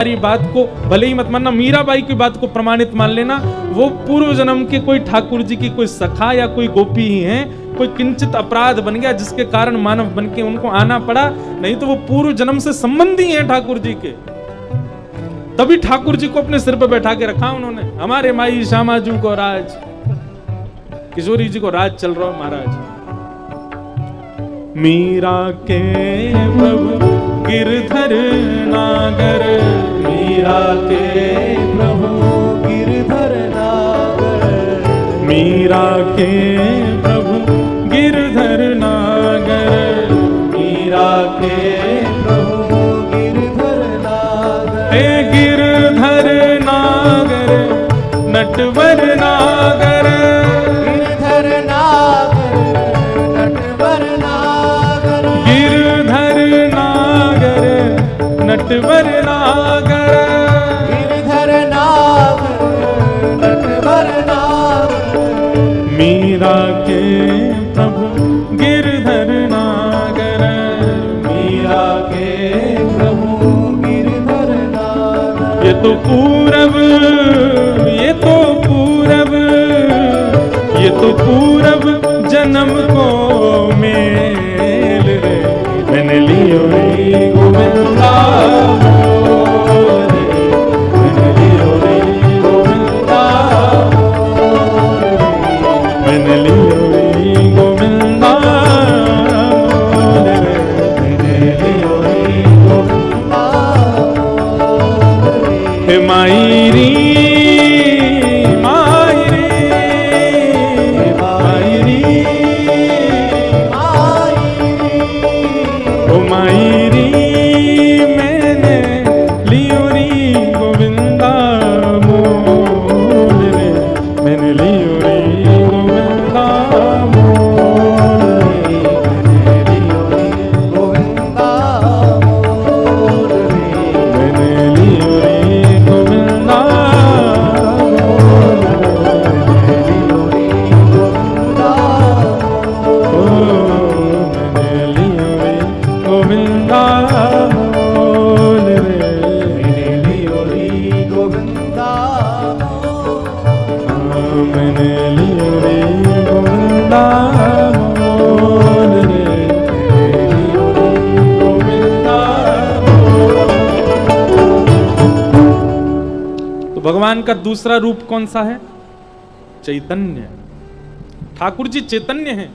हमारी बात को भले ही मत मानना, मीराबाई की बात को प्रमाणित मान लेना, वो पूर्व जन्म के कोई ठाकुर जी की कोई सखा या कोई गोपी ही हैं, कोई किंचित अपराध बन गया जिसके कारण मानव बन के उनको आना पड़ा, नहीं तो वो पूर्व जन्म से संबंधी हैं ठाकुर जी के। तभी ठाकुर जी को अपने सिर पर बैठा के रखा उन्होंने। हमारे माई श्यामाजू को राज, किशोरी जी को राज चल रहा है महाराज। मीरा के प्रभु गिरधर नागर, मीरा के प्रभु गिरधर नागर, मीरा के प्रभु गिरधर नागर, मीरा के प्रभु गिरधर नागर, हे गिरधर नागर नटवर नागर, गिरधर नागर नटवर नागर, गिरधर नागर नटवर नागर, गिरधर नागर नटवर नागर, मीरा के प्रभु गिरधर नागर, मीरा के प्रभु गिरधर नागर। ये तो पूरब, ये तो पूरब, ये तो पूरब जन्म को मेल रे, मैंने लियो रे गोविंदा मोरे, मैंने लियो रे गोविंदा मोरे, मैंने लियो रे गोविंदा मोरे, मैंने लियो रे गोविंदा मोरे। हे माई री भगवान का दूसरा रूप कौन सा है? चैतन्य। ठाकुर जी चैतन्य हैं,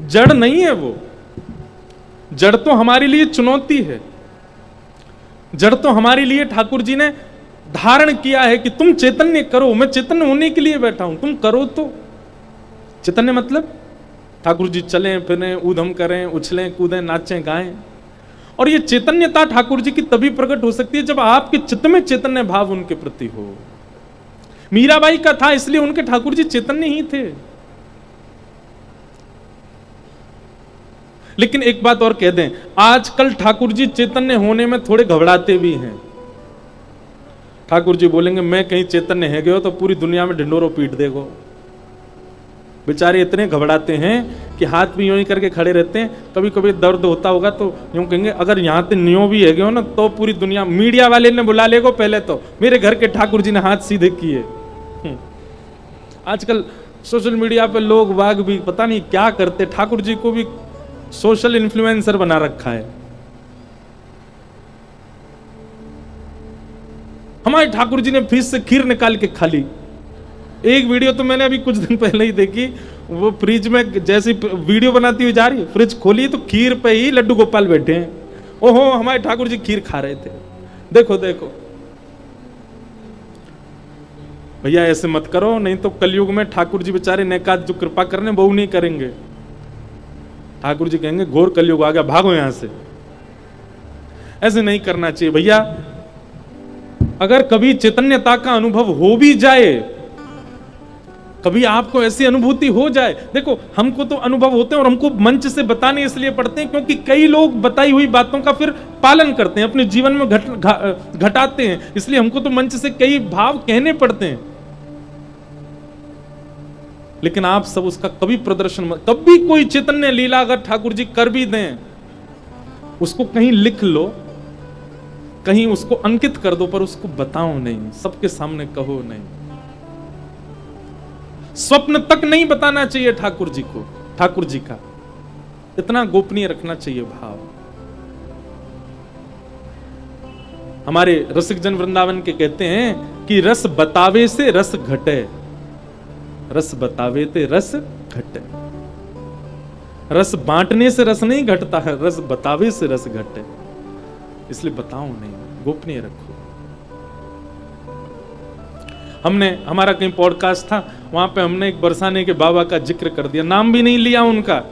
जड़ नहीं है वो। जड़ तो हमारे लिए चुनौती है, जड़ तो हमारे लिए ठाकुर जी ने धारण किया है कि तुम चैतन्य करो, मैं चैतन्य होने के लिए बैठा हूं, तुम करो। तो चैतन्य मतलब ठाकुर जी चलें फिरें, ऊधम करें, उछलें कूदें, नाचें गाएं। और ये चैतन्यता ठाकुर जी की तभी प्रकट हो सकती है जब आपके चित्त में चैतन्य भाव उनके प्रति हो। मीराबाई का था, इसलिए उनके ठाकुर जी चैतन्य ही थे। लेकिन एक बात और कह दें, आजकल ठाकुर जी चैतन्य होने में थोड़े घबराते भी हैं। ठाकुर जी बोलेंगे मैं कहीं चैतन्य है गए हो तो पूरी दुनिया में ढिंडोरो पीट देगो। बेचारे इतने घबराते हैं कि हाथ भी यूं ही करके खड़े रहते हैं। कभी कभी दर्द होता होगा तो यूं कहेंगे अगर यहाँ पे न्यो भी है गए हो ना तो पूरी दुनिया, मीडिया वाले ने बुला लेगो पहले तो मेरे घर के ठाकुर जी ने हाथ सीधे किए। आजकल सोशल मीडिया पे लोग वाग भी पता नहीं क्या करते, ठाकुर जी को भी सोशल इन्फ्लुएंसर बना रखा है। हमारे ठाकुर जी ने फ्रिज से खीर निकाल के खा ली। एक वीडियो तो मैंने अभी कुछ दिन पहले ही देखी, वो फ्रिज में जैसी वीडियो बनाती हुई जा रही है, फ्रिज खोली तो खीर पे ही लड्डू गोपाल बैठे हैं। ओहो हमारे ठाकुर जी खीर खा रहे थे। देखो देखो भैया ऐसे मत करो, नहीं तो कलयुग में ठाकुर जी बेचारे नेकात जो कृपा करने वो नहीं करेंगे। ठाकुर जी कहेंगे घोर कलयुग आ गया, भागो यहां से। ऐसे नहीं करना चाहिए भैया। अगर कभी चैतन्यता का अनुभव हो भी जाए, कभी आपको ऐसी अनुभूति हो जाए, देखो हमको तो अनुभव होते हैं और हमको मंच से बताने इसलिए पड़ते हैं क्योंकि कई लोग बताई हुई बातों का फिर पालन करते हैं, अपने जीवन में घटाते हैं, इसलिए हमको तो मंच से कई भाव कहने पड़ते हैं। लेकिन आप सब उसका कभी प्रदर्शन मत, कभी कोई चैतन्य लीला अगर ठाकुर जी कर भी दें, उसको कहीं लिख लो, कहीं उसको अंकित कर दो पर उसको बताओ नहीं, सबके सामने कहो नहीं। स्वप्न तक नहीं बताना चाहिए ठाकुर जी को, ठाकुर जी का इतना गोपनीय रखना चाहिए भाव। हमारे रसिक जन वृंदावन के कहते हैं कि रस बतावे से रस घटे, रस बतावे ते रस घटे। रस बांटने से रस नहीं घटता है, रस बतावे से रस घटे। इसलिए बताओ नहीं, गोपनीय रखो। हमारा कहीं पॉडकास्ट था, वहां पे हमने एक बरसाने के बाबा का जिक्र कर दिया, नाम भी नहीं लिया उनका।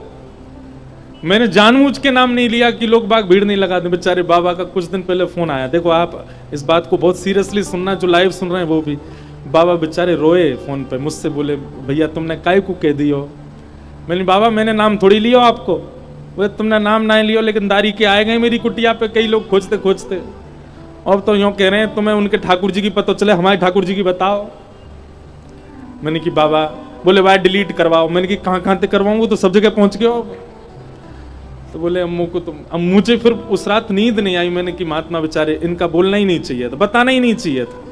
मैंने जानबूझ के नाम नहीं लिया कि लोग बाग भीड़ नहीं लगा दे। बेचारे बाबा का कुछ दिन पहले फोन आया, देखो आप इस बात को बहुत सीरियसली सुनना, जो लाइव सुन रहे हैं वो भी। बाबा बेचारे रोए फोन पे, मुझसे बोले भैया तुमने काय को कह दियो। मैंने बाबा मैंने नाम थोड़ी लियो आपको। बोले तुमने नाम ना लियो, लेकिन दारी के आए गए मेरी कुटिया पे कई लोग खोजते खोजते। अब तो यूं कह रहे हैं तुम्हें उनके ठाकुर जी की पता चले, हमारे ठाकुर जी की बताओ। मैंने कि बाबा, बोले भाई डिलीट करवाओ। मैंने कि कहाँ कहाँ से करवाऊँ, वो तो सब जगह पहुंच गए हो। तो बोले अम्मू को तुम, अब मुझे फिर उस रात नींद नहीं आई। मैंने कि महात्मा बेचारे, इनका बोलना ही नहीं चाहिए था, बताना ही नहीं चाहिए था।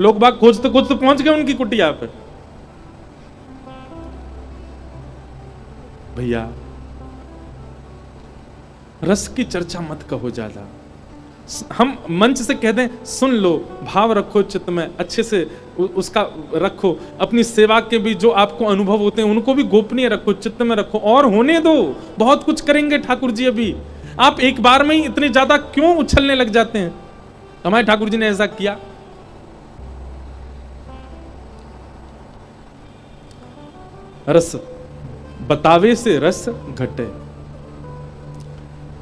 लोग बाग खोजते खोजते पहुंच गए उनकी कुटिया पे। भैया रस की चर्चा मत कहो ज्यादा। हम मंच से कह दें सुन लो, भाव रखो चित्त में, अच्छे से उसका रखो। अपनी सेवा के भी जो आपको अनुभव होते हैं उनको भी गोपनीय रखो, चित्त में रखो और होने दो। बहुत कुछ करेंगे ठाकुर जी अभी। आप एक बार में ही इतने ज्यादा क्यों उछलने लग जाते हैं? हमारे ठाकुर जी ने ऐसा किया। रस बतावे से रस घटे।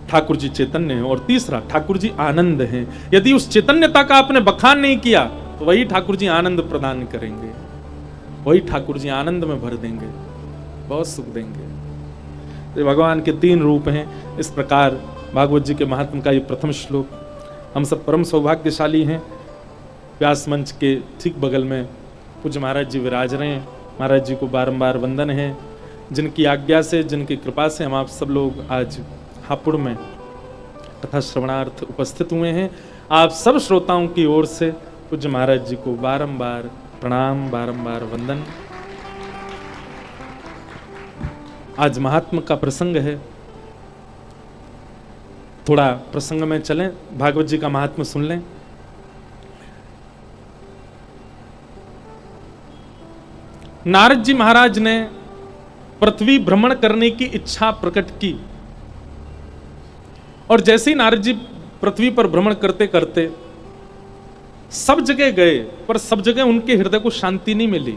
ठाकुर जी चैतन्य है। और तीसरा, ठाकुर जी आनंद हैं। यदि उस चैतन्यता का आपने बखान नहीं किया तो वही ठाकुर जी आनंद प्रदान करेंगे, वही ठाकुर जी आनंद में भर देंगे, बहुत सुख देंगे। तो भगवान के 3 रूप हैं। इस प्रकार भागवत जी के महात्म का ये प्रथम श्लोक। हम सब परम सौभाग्यशाली हैं। व्यास मंच के ठीक बगल में पूज्य महाराज जी विराज रहे हैं। महाराज जी को बारंबार वंदन है। जिनकी आज्ञा से, जिनकी कृपा से हम आप सब लोग आज हापुड़ में कथा श्रवणार्थ उपस्थित हुए हैं। आप सब श्रोताओं की ओर से पूज्य महाराज जी को बारंबार प्रणाम, बारंबार वंदन। आज महात्मा का प्रसंग है। थोड़ा प्रसंग में चलें, भागवत जी का महात्मा सुन लें। नारद जी महाराज ने पृथ्वी भ्रमण करने की इच्छा प्रकट की और जैसे ही नारद जी पृथ्वी पर भ्रमण करते करते सब जगह गए, पर सब जगह उनके हृदय को शांति नहीं मिली।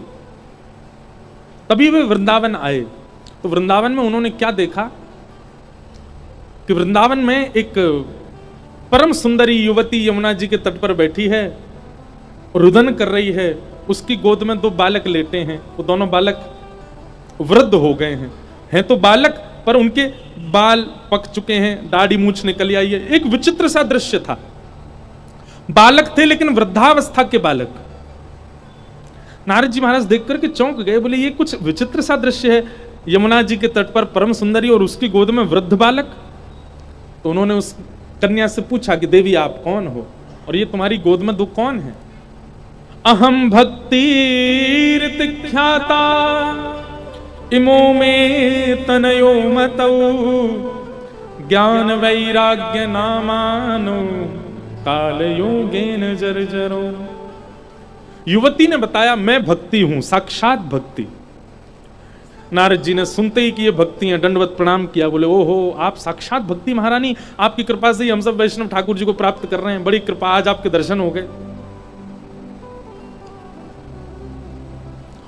तभी वे वृंदावन आए। तो वृंदावन में उन्होंने क्या देखा कि वृंदावन में एक परम सुंदरी युवती यमुना जी के तट पर बैठी है, रुदन कर रही है। उसकी गोद में 2 बालक लेटे हैं। वो दोनों बालक वृद्ध हो गए हैं तो बालक, पर उनके बाल पक चुके हैं, दाढ़ी मूछ निकल आई है। एक विचित्र सा दृश्य था। बालक थे लेकिन वृद्धावस्था के बालक। नारद जी महाराज देख करके चौंक गए। बोले ये कुछ विचित्र सा दृश्य है, यमुना जी के तट पर परम सुंदरी और उसकी गोद में वृद्ध बालक। तो उन्होंने उस कन्या से पूछा कि देवी आप कौन हो और ये तुम्हारी गोद में 2 कौन है? अहम भक्तिर्तिख्याता इमो में तनयो मतौ ज्ञान वैराग्य नामानो काल योगेन जर्जरो। युवती ने बताया मैं भक्ति हूं, साक्षात भक्ति। नारद जी ने सुनते ही कि ये भक्ति है दंडवत प्रणाम किया। बोले ओहो आप साक्षात भक्ति महारानी, आपकी कृपा से ही हम सब वैष्णव ठाकुर जी को प्राप्त कर रहे हैं। बड़ी कृपा, आज आपके दर्शन हो गए।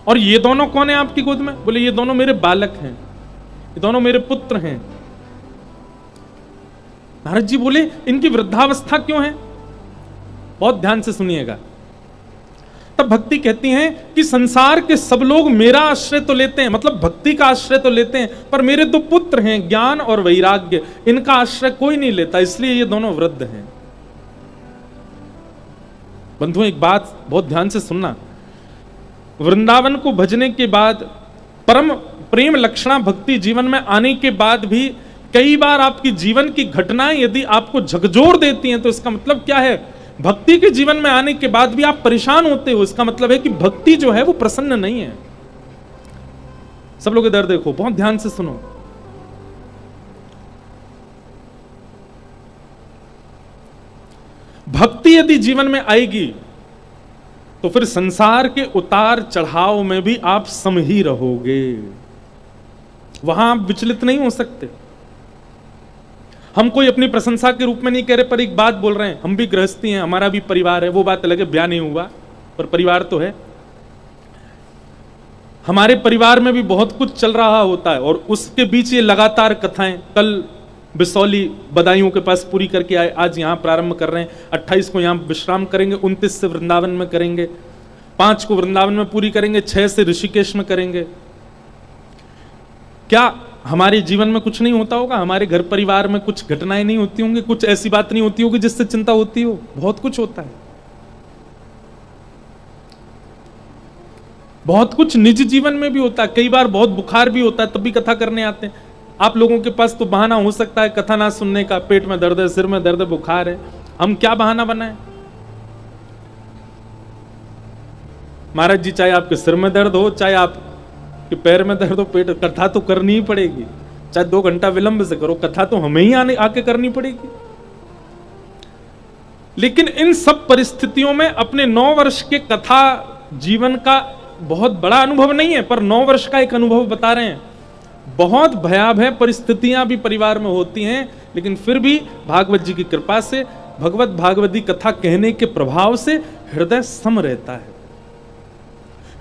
और ये दोनों कौन है आपकी गोद में? बोले ये दोनों मेरे बालक हैं, ये दोनों मेरे पुत्र हैं। नारद जी बोले इनकी वृद्धावस्था क्यों है? बहुत ध्यान से सुनिएगा। तब भक्ति कहती हैं कि संसार के सब लोग मेरा आश्रय तो लेते हैं, मतलब भक्ति का आश्रय तो लेते हैं, पर मेरे 2 पुत्र हैं ज्ञान और वैराग्य, इनका आश्रय कोई नहीं लेता, इसलिए ये दोनों वृद्ध हैं। बंधुओं एक बात बहुत ध्यान से सुनना। वृंदावन को भजने के बाद, परम प्रेम लक्षणा भक्ति जीवन में आने के बाद भी कई बार आपकी जीवन की घटनाएं यदि आपको झकझोर देती हैं तो इसका मतलब क्या है? भक्ति के जीवन में आने के बाद भी आप परेशान होते हो, इसका मतलब है कि भक्ति जो है वो प्रसन्न नहीं है। सब लोग इधर देखो, बहुत ध्यान से सुनो। भक्ति यदि जीवन में आएगी तो फिर संसार के उतार चढ़ाव में भी आप सम ही रहोगे, वहां आप विचलित नहीं हो सकते। हम कोई अपनी प्रशंसा के रूप में नहीं कह रहे, पर एक बात बोल रहे हैं, हम भी गृहस्थी हैं, हमारा भी परिवार है, वो बात अलग है, ब्याह नहीं हुआ पर परिवार तो है। हमारे परिवार में भी बहुत कुछ चल रहा होता है और उसके बीच ये लगातार कथाएं, कल बिसौली बदायूं के पास पूरी करके आए, आज यहां प्रारंभ कर रहे हैं, 28 को यहां विश्राम करेंगे, 29 से वृंदावन में करेंगे, 5 को वृंदावन में पूरी करेंगे, 6 से ऋषिकेश में करेंगे। क्या हमारे जीवन में कुछ नहीं होता होगा? हमारे घर परिवार में कुछ घटनाएं नहीं होती होंगी, कुछ ऐसी बात नहीं होती होगी जिससे चिंता होती हो? बहुत कुछ होता है, बहुत कुछ निजी जीवन में भी होता है। कई बार बहुत बुखार भी होता है, तब भी कथा करने आते हैं। आप लोगों के पास तो बहाना हो सकता है कथा ना सुनने का, पेट में दर्द है, सिर में दर्द है, बुखार है। हम क्या बहाना बनाएं? महाराज जी, चाहे आपके सिर में दर्द हो, चाहे आपके पैर में दर्द हो, पेट, कथा तो करनी ही पड़ेगी, चाहे 2 घंटा विलंब से करो, कथा तो हमें ही आके करनी पड़ेगी। लेकिन इन सब परिस्थितियों में अपने 9 वर्ष के कथा जीवन का बहुत बड़ा अनुभव नहीं है, पर 9 वर्ष का एक अनुभव बता रहे हैं। बहुत भयावह परिस्थितियां भी परिवार में होती हैं, लेकिन फिर भी भागवत जी की कृपा से, भगवत भागवती कथा कहने के प्रभाव से हृदय सम रहता है,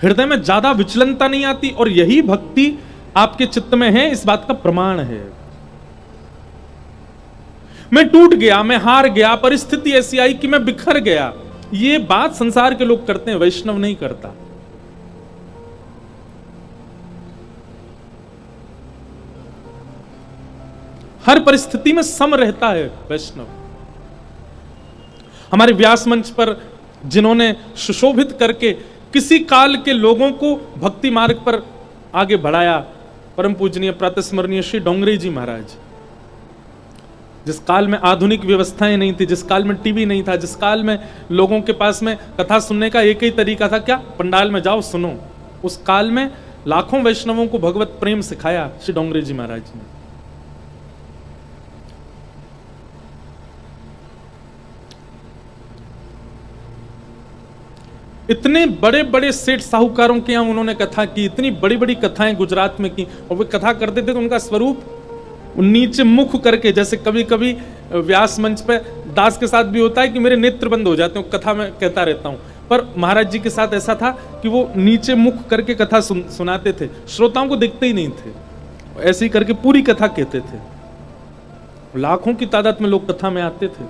हृदय में ज्यादा विचलनता नहीं आती, और यही भक्ति आपके चित्त में है, इस बात का प्रमाण है। मैं टूट गया, मैं हार गया, परिस्थिति ऐसी आई कि मैं बिखर गया, ये बात संसार के लोग करते हैं, वैष्णव नहीं करता। हर परिस्थिति में सम रहता है वैष्णव। हमारे व्यास मंच पर जिन्होंने सुशोभित करके किसी काल के लोगों को भक्ति मार्ग पर आगे बढ़ाया, परम पूजनीय प्रातस्मरणीय श्री डोंगरे जी महाराज। जिस काल में आधुनिक व्यवस्थाएं नहीं थी, जिस काल में टीवी नहीं था, जिस काल में लोगों के पास में कथा सुनने का एक ही तरीका था, क्या? पंडाल में जाओ सुनो। उस काल में लाखों वैष्णवों को भगवत प्रेम सिखाया श्री डोंगरे जी महाराज ने। इतने बड़े बड़े सेठ साहूकारों के यहां उन्होंने कथा की, इतनी बड़ी बड़ी कथाएं गुजरात में की, और वे कथा करते थे तो उनका स्वरूप नीचे मुख करके, जैसे कभी कभी व्यास मंच पे दास के साथ भी होता है कि मेरे नेत्र बंद हो जाते हैं, कथा में कहता रहता हूं, पर महाराज जी के साथ ऐसा था कि वो नीचे मुख करके कथा सुनाते थे, श्रोताओं को दिखते ही नहीं थे, ऐसे ही करके पूरी कथा कहते थे। लाखों की तादाद में लोग कथा में आते थे।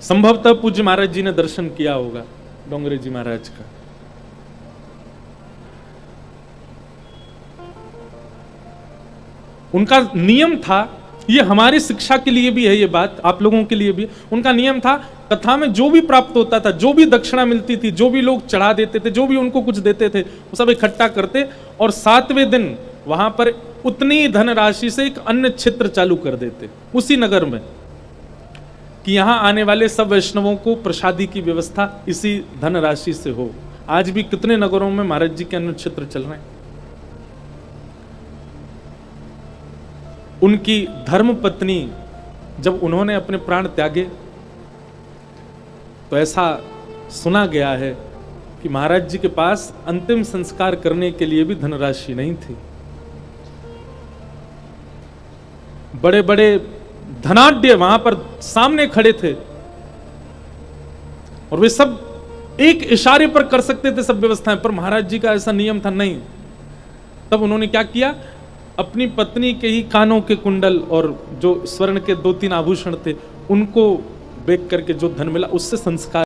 संभवतः पूज्य महाराज जी ने दर्शन किया होगा डोंगरे जी महाराज का। उनका नियम था, ये हमारी शिक्षा के लिए भी है ये बात, आप लोगों के लिए भी, उनका नियम था, कथा में जो भी प्राप्त होता था, जो भी दक्षिणा मिलती थी, जो भी लोग चढ़ा देते थे, जो भी उनको कुछ देते थे, वो सब इकट्ठा करते और 7वें दिन वहां पर उतनी धनराशि से एक अन्य क्षेत्र चालू कर देते उसी नगर में, कि यहां आने वाले सब वैष्णवों को प्रसादी की व्यवस्था इसी धनराशि से हो। आज भी कितने नगरों में महाराज जी के अन्य क्षेत्र चल रहे हैं। उनकी धर्म पत्नी जब उन्होंने अपने प्राण त्यागे तो ऐसा सुना गया है कि महाराज जी के पास अंतिम संस्कार करने के लिए भी धनराशि नहीं थी। बड़े बड़े धनाढ्य वहां पर सामने खड़े थे और वे सब एक इशारे पर कर सकते थे सब व्यवस्थाएं, पर महाराज जी का ऐसा नियम था नहीं। तब उन्होंने क्या किया, अपनी पत्नी के ही कानों के कुंडल और जो स्वर्ण के 2-3 आभूषण थे उनको बेच करके जो धन मिला उससे संस्कार